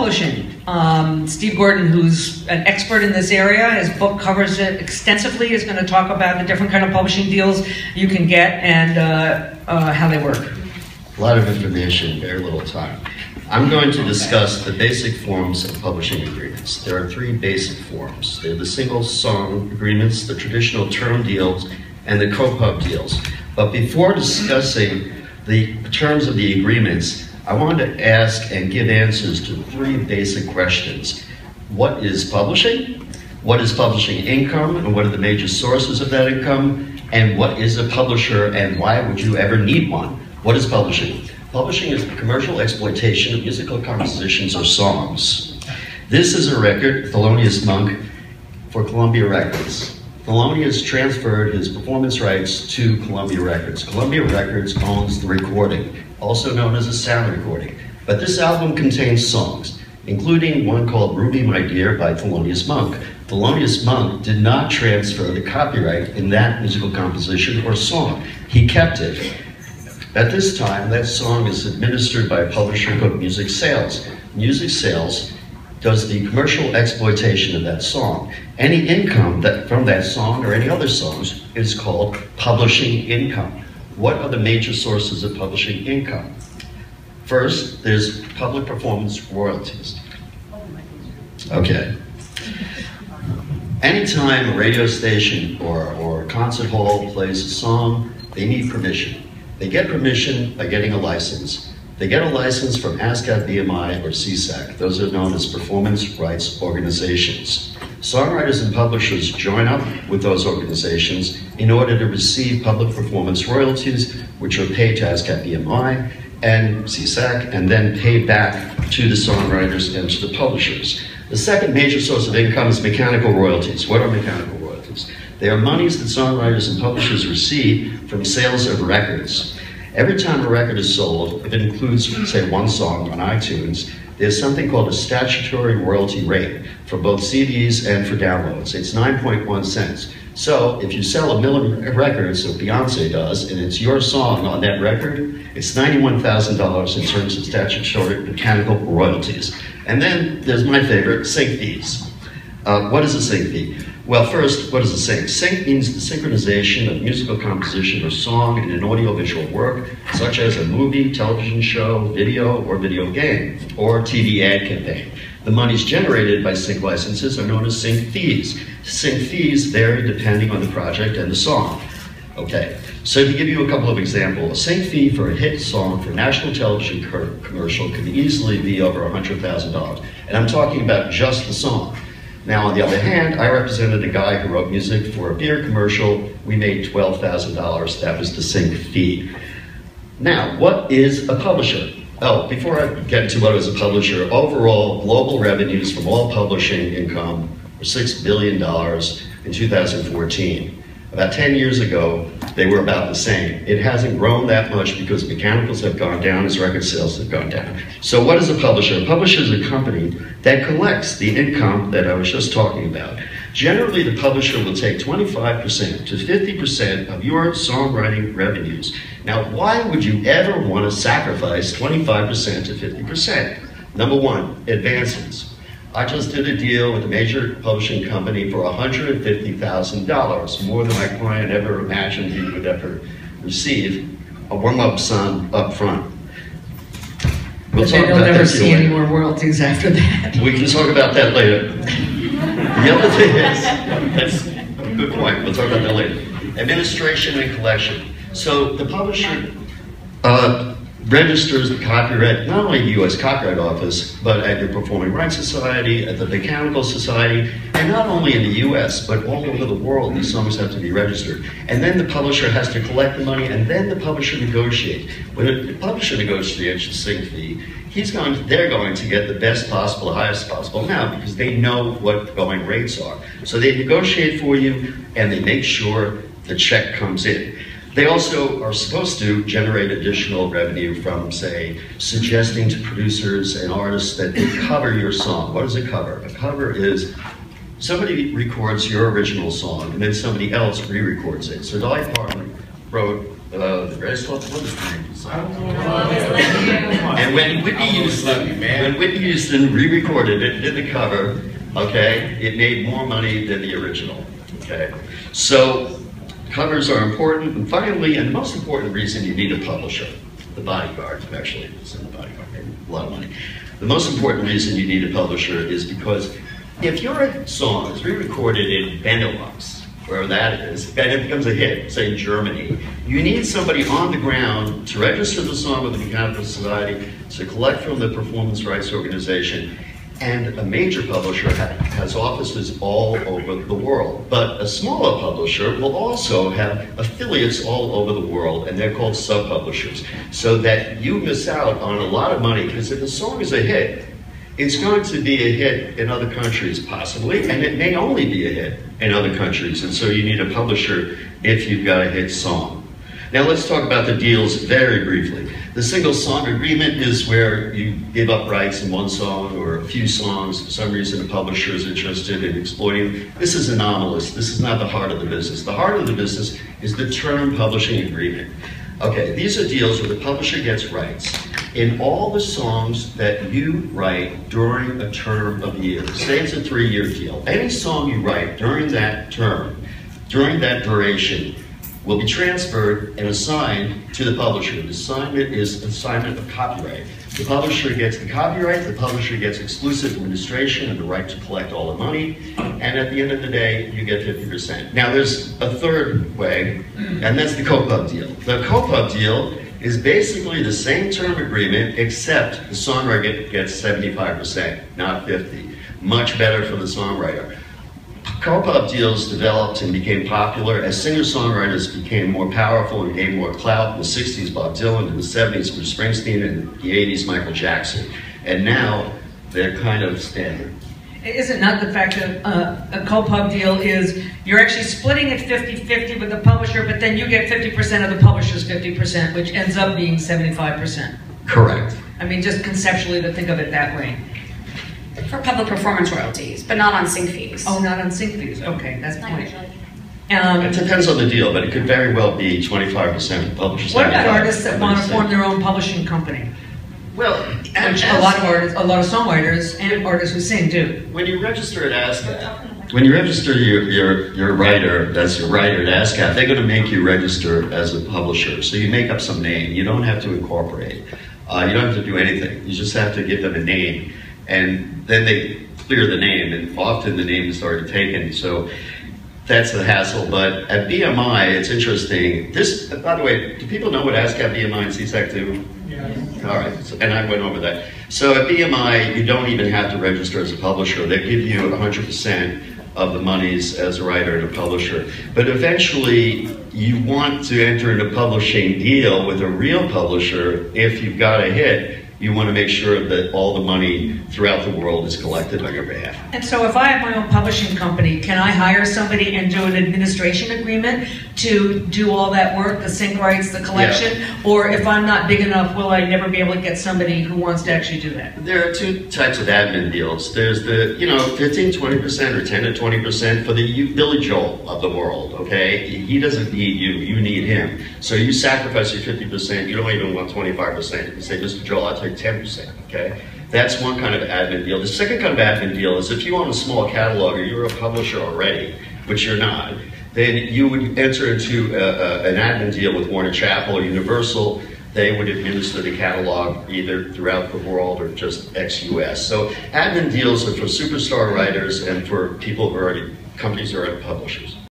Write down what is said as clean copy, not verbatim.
publishing. Steve Gordon, who's an expert in this area, his book covers it extensively, is going to talk about the different kind of publishing deals you can get and how they work. A lot of information, very little time. I'm going to discuss the basic forms of publishing agreements. There are three basic forms. They're the single song agreements, the traditional term deals, and the co-pub deals. But before discussing the terms of the agreements, I wanted to ask and give answers to three basic questions. What is publishing? What is publishing income, and what are the major sources of that income? And what is a publisher, and why would you ever need one? What is publishing? Publishing is the commercial exploitation of musical compositions or songs. This is a record, Thelonious Monk, for Columbia Records. Thelonious transferred his performance rights to Columbia Records. Columbia Records owns the recording, also known as a sound recording. But this album contains songs, including one called Ruby My Dear by Thelonious Monk. Thelonious Monk did not transfer the copyright in that musical composition or song. He kept it. At this time, that song is administered by a publisher called Music Sales. Music Sales does the commercial exploitation of that song. Any income from that song or any other songs is called publishing income. What are the major sources of publishing income? First, there's public performance royalties. Okay. Anytime a radio station or a concert hall plays a song, they need permission. They get permission by getting a license. They get a license from ASCAP, BMI, or CSAC. Those are known as performance rights organizations. Songwriters and publishers join up with those organizations in order to receive public performance royalties, which are paid to ASCAP, BMI, and CSAC, and then paid back to the songwriters and to the publishers. The second major source of income is mechanical royalties. What are mechanical royalties? They are monies that songwriters and publishers receive from sales of records. Every time a record is sold, if it includes, say, one song on iTunes, there's something called a statutory royalty rate for both CDs and for downloads. It's 9.1 cents. So if you sell 1 million records, so Beyonce does, and it's your song on that record, it's $91,000 in terms of statutory mechanical royalties. And then there's my favorite, sync fees. What is a sync fee? Well, first, what is a sync? Sync means the synchronization of musical composition or song in an audiovisual work, such as a movie, television show, video, or video game, or TV ad campaign. The monies generated by sync licenses are known as sync fees. Sync fees vary depending on the project and the song. Okay, so to give you a couple of examples, a sync fee for a hit song for a national television commercial can easily be over $100,000. And I'm talking about just the song. Now, on the other hand, I represented a guy who wrote music for a beer commercial. We made $12,000. That was the sync fee. Now, what is a publisher? Oh, before I get into what is a publisher, overall global revenues from all publishing income were $6 billion in 2014. About 10 years ago, they were about the same. It hasn't grown that much because mechanicals have gone down as record sales have gone down. So what is a publisher? A publisher is a company that collects the income that I was just talking about. Generally, the publisher will take 25% to 50% of your songwriting revenues. Now, why would you ever want to sacrifice 25% to 50%? Number one, advances. I just did a deal with a major publishing company for $150,000, more than my client ever imagined he would ever receive, a warm-up sum up front. But then you'll never see any more royalties after that. We can talk about that later. The other thing is, that's a good point, we'll talk about that later. Administration and collection. So the publisher registers the copyright, not only at the U.S. Copyright Office, but at your Performing Rights Society, at the Mechanical Society, and not only in the U.S., but all over the world, these songs have to be registered. And then the publisher has to collect the money, and then the publisher negotiates. When the publisher negotiates the sync fee, they're going to get the best possible, the highest possible amount, because they know what going rates are. So they negotiate for you, and they make sure the check comes in. They also are supposed to generate additional revenue from, say, suggesting to producers and artists that they cover your song. What is a cover? A cover is somebody records your original song and then somebody else re-records it. So Dolly Parton wrote the right? It's called what is the name of the song? And when Whitney Houston re-recorded it, did the cover, okay, it made more money than the original, okay? So covers are important, and finally, and the most important reason you need a publisher, the Bodyguard, actually, it's in the Bodyguard, a lot of money. The most important reason you need a publisher is because if your song is re-recorded in Benelux, wherever that is, and it becomes a hit, say in Germany, you need somebody on the ground to register the song with the Mechanical Society, to collect from the Performance Rights Organization, and a major publisher has offices all over the world. But a smaller publisher will also have affiliates all over the world, and they're called sub-publishers, so that you miss out on a lot of money, because if a song is a hit, it's going to be a hit in other countries, possibly, and it may only be a hit in other countries, and so you need a publisher if you've got a hit song. Now let's talk about the deals very briefly. The single song agreement is where you give up rights in one song or a few songs. For some reason, a publisher is interested in exploiting. This is anomalous. This is not the heart of the business. The heart of the business is the term publishing agreement. Okay, these are deals where the publisher gets rights in all the songs that you write during a term of years. Say it's a 3-year deal. Any song you write during that term, during that duration, will be transferred and assigned to the publisher. The assignment is assignment of copyright. The publisher gets the copyright, the publisher gets exclusive administration and the right to collect all the money, and at the end of the day, you get 50%. Now there's a third way, and that's the co-pub deal. The co-pub deal is basically the same term agreement, except the songwriter gets 75%, not 50%. Much better for the songwriter. Co-pub deals developed and became popular as singer-songwriters became more powerful and gained more clout. In the 60s, Bob Dylan. In the 70s, Bruce Springsteen. In the 80s, Michael Jackson. And now, they're kind of standard. Is it not the fact that a co-pub deal is you're actually splitting it 50-50 with the publisher, but then you get 50% of the publisher's 50%, which ends up being 75%? Correct. I mean, just conceptually to think of it that way. For public performance royalties, but not on sync fees. Oh, not on sync fees. Okay, that's the point. It depends on the deal, but it could very well be 25% of the publisher's. What about artists that want to form their own publishing company? Well, which a lot of songwriters and artists who sing do. When you register at ASCAP, when you register your writer, that's your writer at ASCAP, they're going to make you register as a publisher. So you make up some name. You don't have to incorporate. You don't have to do anything. You just have to give them a name. And then they clear the name, and often the name is already taken, so that's the hassle. But at BMI, it's interesting. This, by the way, do people know what ASCAP, BMI, and SESAC do? Yeah. All right, so, and I went over that. So at BMI, you don't even have to register as a publisher. They give you 100% of the monies as a writer and a publisher. But eventually, you want to enter into a publishing deal with a real publisher if you've got a hit. You want to make sure that all the money throughout the world is collected on your behalf. And so if I have my own publishing company, can I hire somebody and do an administration agreement to do all that work, the sync rights, the collection? Yeah. Or if I'm not big enough, will I never be able to get somebody who wants to actually do that? There are two types of admin deals. There's the, 15, 20% or 10 to 20% for the Billy Joel of the world, okay? He doesn't need you, you need him. So you sacrifice your 50%, you don't even want 25%. You say, Mr. Joel, I'll take 10%, okay? That's one kind of admin deal. The second kind of admin deal is if you own a small catalog or you're a publisher already, which you're not, then you would enter into an admin deal with Warner Chappell or Universal. They would administer the catalog either throughout the world or just ex-US. So admin deals are for superstar writers and for people who are already, companies who are already publishers.